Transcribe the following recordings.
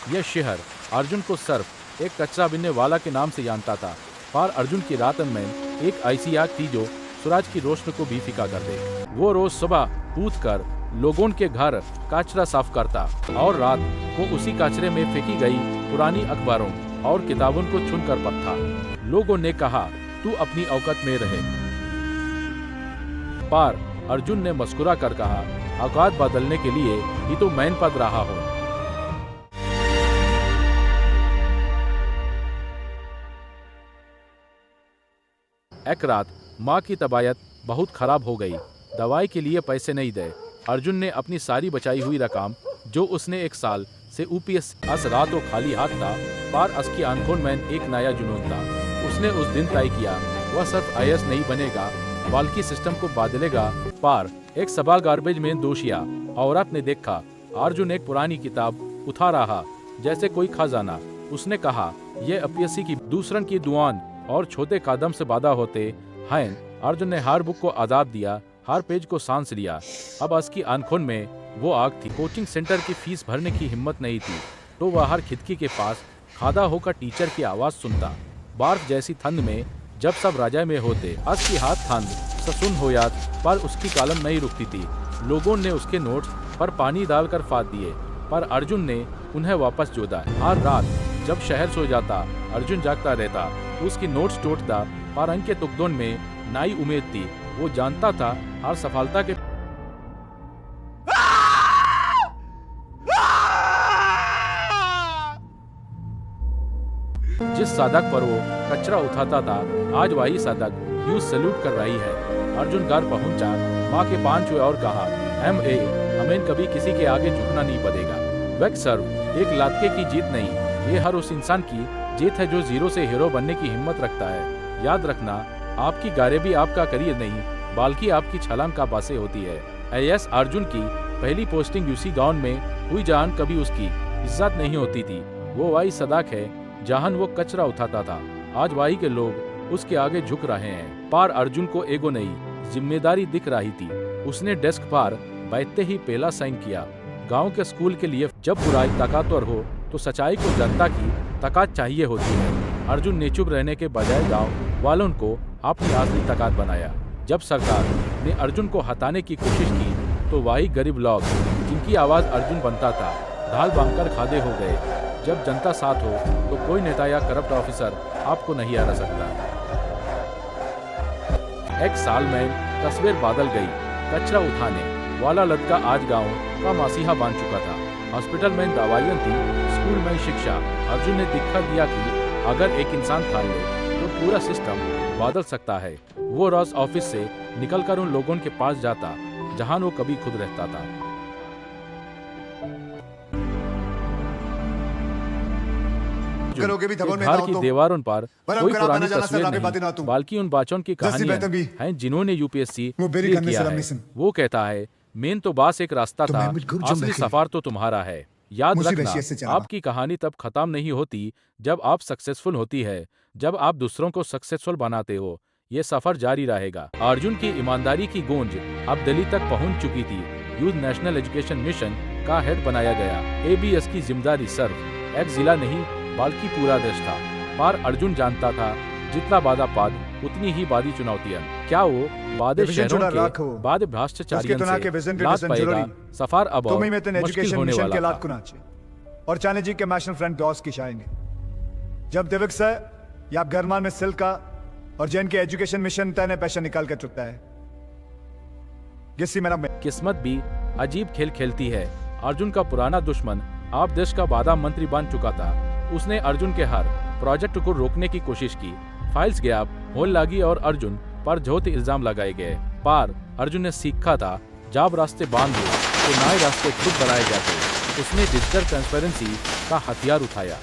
यह शहर अर्जुन को सिर्फ एक कचरा बिनने वाला के नाम से जानता था, पर अर्जुन की रात में एक ऐसी आग थी जो सूरज की रोशनी को भी फीका कर दे। वो रोज सुबह कूद कर लोगों के घर कचरा साफ करता और रात को उसी कचरे में फेंकी गई पुरानी अखबारों और किताबों को चुनकर पढ़ता। लोगों ने कहा, तू अपनी औकात में रहे। पर अर्जुन ने मुस्कुरा कर कहा, औकात बदलने के लिए ही तो मैं पढ़ रहा हूँ। एक रात माँ की तबीयत बहुत खराब हो गई। दवाई के लिए पैसे नहीं दे। अर्जुन ने अपनी सारी बचाई हुई रकम, जो उसने एक साल से यूपीएससी रात को खाली हाथ था, पर उसकी आंखों में एक नया जुनून था। उसने उस दिन तय किया वह सिर्फ आईएएस नहीं बनेगा बल्कि सिस्टम को बदलेगा। पर एक सभा गार्बेज में दोशिया औरत ने देखा अर्जुन एक पुरानी किताब उठा रहा जैसे कोई खजाना। उसने कहा, यह यूपीएससी की दूसरन की दुआन और छोटे कदम से बाधा होते हैं। अर्जुन ने हर बुक को आजाद दिया, हर पेज को सांस लिया। अब उसकी आंखों में वो आग थी। कोचिंग सेंटर की फीस भरने की हिम्मत नहीं थी, तो वह हर खिड़की के पास खड़ा होकर टीचर की आवाज सुनता। बर्फ जैसी ठंड में जब सब रजाई में होते, उसकी हाथ ठंड से सुन हो याद, पर उसकी कलम नहीं रुकती थी। लोगों ने उसके नोट्स पर पानी डालकर फाड़ दिए, पर अर्जुन ने उन्हें वापस जोड़ा। हर रात जब शहर सो जाता, अर्जुन जागता रहता, उसकी नोट्स टूटता, पर उनके टुकड़ों में नई उम्मीद थी। वो जानता था हर सफलता के जिस साधक पर वो कचरा उठाता था, आज वही साधक यूं सैल्यूट कर रही है। अर्जुन घर पहुंचा, माँ के पांव छुए और कहा, हमें कभी किसी के आगे झुकना नहीं पड़ेगा। वह सिर्फ एक लड़के की जीत नहीं, ये हर उस इंसान की जीत है जो जीरो से हीरो बनने की हिम्मत रखता है। याद रखना, आपकी गरीबी आपका करियर नहीं बल्कि आपकी छलांग का बासे होती है। आईएएस अर्जुन की पहली पोस्टिंग उसी गांव में हुई जहां कभी उसकी इज्जत नहीं होती थी। वो वही सड़क है जहां वो कचरा उठाता था। आज वही के लोग उसके आगे झुक रहे हैं। पर अर्जुन को एगो नहीं, जिम्मेदारी दिख रही थी। उसने डेस्क पर बैठते ही पहला साइन किया। गांव के स्कूल के लिए जब बुराई ताकतवर हो तो सच्चाई को जनता की ताकत चाहिए होती है। अर्जुन ने चुप रहने के बजाय गांव वालों को अपनी असली ताकत बनाया। जब सरकार ने अर्जुन को हटाने की कोशिश की तो वही गरीब लोग जिनकी आवाज अर्जुन बनता था, ढाल बांधकर खड़े हो गए। जब जनता साथ हो तो कोई नेता या करप्ट ऑफिसर आपको नहीं हरा सकता। एक साल में तस्वीर बदल गई। कचरा उठाने वाला लड़का आज गांव का मसीहा बन चुका था। हॉस्पिटल में दवाइयां थी, स्कूल में शिक्षा। अर्जुन ने दिखा दिया कि अगर एक इंसान ठान ले तो पूरा सिस्टम बदल सकता है। वो रोज ऑफिस से निकलकर उन लोगों के पास जाता जहां वो कभी खुद रहता था। घर की दीवारों पर कोई पुरानी तस्वीर नहीं, बल्कि उन बच्चों की कहानियां हैं जिन्होंने यूपीएससी किया है। वो कहता है, मेन तो बस एक रास्ता था, असली सफर तो तुम्हारा है। याद रखना, आपकी कहानी तब खत्म नहीं होती जब आप सक्सेसफुल होती है, जब आप दूसरों को सक्सेसफुल बनाते हो। ये सफर जारी रहेगा। अर्जुन की ईमानदारी की गूंज अब दिल्ली तक पहुंच चुकी थी। यूथ नेशनल एजुकेशन मिशन का हेड बनाया गया। एबीएस की जिम्मेदारी सिर्फ एक जिला नहीं बल्कि पूरा देश था। पर अर्जुन जानता था, जितना बाधा पाद उतनी ही बादी चुनौतियां। क्या वो बादे शहरों के बाद भ्रष्टाचारियों से लाभ पाएगा? सफर अब मुश्किल होने वाला था। और चाने जी के नेशनल फ्रंट डॉस की जाएंगे। जब दिवक से या गरमान में सिल का और जैन के एजुकेशन मिशन तय पैसा निकाल कर चुकता है। किस्मत भी अजीब खेल खेलती है। अर्जुन का पुराना दुश्मन आप देश का बादा मंत्री बन चुका था। उसने अर्जुन के हर प्रोजेक्ट को रोकने की कोशिश की। फाइल्स गैप होल लगी और अर्जुन पर झूठे इल्जाम लगाए गए। पर अर्जुन ने सीखा था, जब रास्ते बांध हो तो नए रास्ते खुद बनाए जाते। उसने डिजिटल ट्रांसपेरेंसी का हथियार उठाया।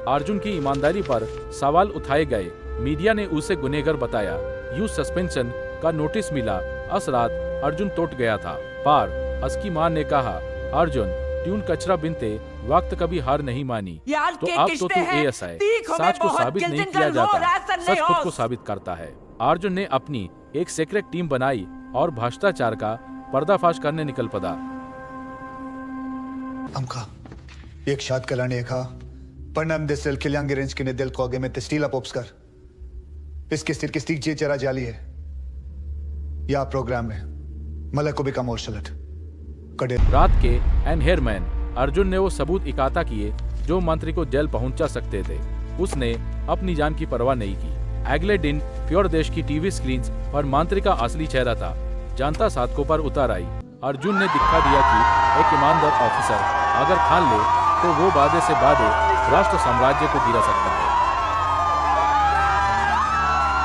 अर्जुन की ईमानदारी पर सवाल उठाए गए। मीडिया ने उसे गुनहगार बताया। यूथ सस्पेंशन का नोटिस मिला। उस रात अर्जुन टूट गया था। पर उसकी मां ने कहा, अर्जुन ट्यून कचरा बिनते वक्त कभी हार नहीं मानी। तो अब तो तू एएसआई। सच को साबित नहीं किया जाता, सच खुद को साबित करता है। अर्जुन ने अपनी एक सीक्रेट टीम बनाई और भ्रष्टाचार का पर्दाफाश करने निकल पड़ा। Amka, एक शाद कलाने एका पन्नम देसल किल्यांगे रेंज के दिल कोगे में तस्टीला पोप्सकर इसके सिर किस्ती जे चरा जाली है या प्रोग्राम में मलक को भी कम और शलट कड़े रात के एनहेयरमैन अर्जुन ने वो सबूत इकट्ठा किए जो मंत्री को जेल पहुंचा सकते थे। उसने अपनी जान की परवाह नहीं की। अगले दिन प्योर देश की टीवी स्क्रीन पर मंत्री का असली चेहरा था। जनता साधकों पर उतर आई। अर्जुन ने दिखा दिया कि एक ईमानदार ऑफिसर अगर ठान ले तो वो वादे से वादे राष्ट्र साम्राज्य को गिरा सकता है।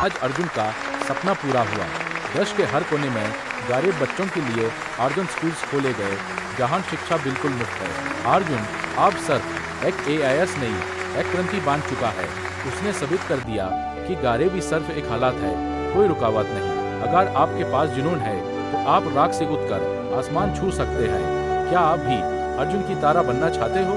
आज अर्जुन का सपना पूरा हुआ। देश के हर कोने में गरीब बच्चों के लिए अर्जुन स्कूल्स खोले गए जहां शिक्षा बिल्कुल मुफ्त है। अर्जुन अब सिर्फ एक AIS नहीं, एक क्रांति बन चुका है। उसने साबित कर दिया कि गरीब भी सिर्फ एक हालत है, कोई रुकावट नहीं। अगर आपके पास जुनून है तो आप राख से उठकर आसमान छू सकते हैं। क्या आप भी अर्जुन की तरह बनना चाहते हो?